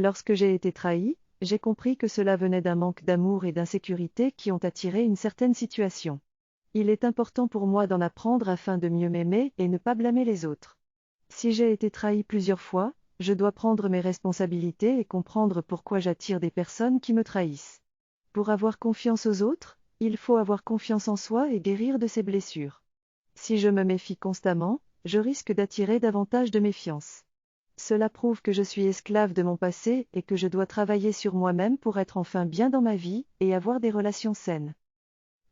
Lorsque j'ai été trahi, j'ai compris que cela venait d'un manque d'amour et d'insécurité qui ont attiré une certaine situation. Il est important pour moi d'en apprendre afin de mieux m'aimer et ne pas blâmer les autres. Si j'ai été trahi plusieurs fois, je dois prendre mes responsabilités et comprendre pourquoi j'attire des personnes qui me trahissent. Pour avoir confiance aux autres, il faut avoir confiance en soi et guérir de ses blessures. Si je me méfie constamment, je risque d'attirer davantage de méfiance. Cela prouve que je suis esclave de mon passé et que je dois travailler sur moi-même pour être enfin bien dans ma vie et avoir des relations saines.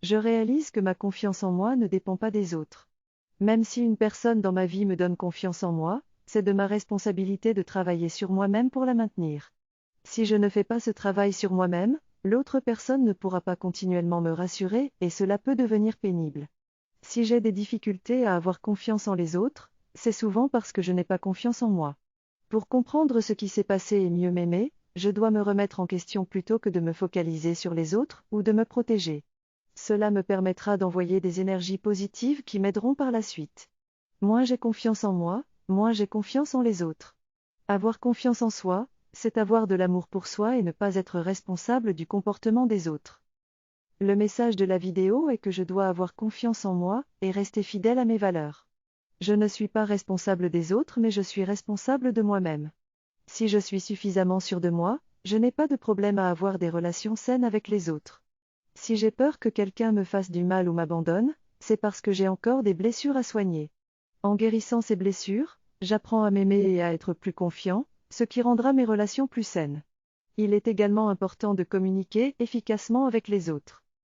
Je réalise que ma confiance en moi ne dépend pas des autres. Même si une personne dans ma vie me donne confiance en moi, c'est de ma responsabilité de travailler sur moi-même pour la maintenir. Si je ne fais pas ce travail sur moi-même, l'autre personne ne pourra pas continuellement me rassurer et cela peut devenir pénible. Si j'ai des difficultés à avoir confiance en les autres, c'est souvent parce que je n'ai pas confiance en moi. Pour comprendre ce qui s'est passé et mieux m'aimer, je dois me remettre en question plutôt que de me focaliser sur les autres ou de me protéger. Cela me permettra d'envoyer des énergies positives qui m'aideront par la suite. Moins j'ai confiance en moi, moins j'ai confiance en les autres. Avoir confiance en soi, c'est avoir de l'amour pour soi et ne pas être responsable du comportement des autres. Le message de la vidéo est que je dois avoir confiance en moi et rester fidèle à mes valeurs. Je ne suis pas responsable des autres mais je suis responsable de moi-même. Si je suis suffisamment sûr de moi, je n'ai pas de problème à avoir des relations saines avec les autres. Si j'ai peur que quelqu'un me fasse du mal ou m'abandonne, c'est parce que j'ai encore des blessures à soigner. En guérissant ces blessures, j'apprends à m'aimer et à être plus confiant, ce qui rendra mes relations plus saines. Il est également important de communiquer efficacement avec les autres.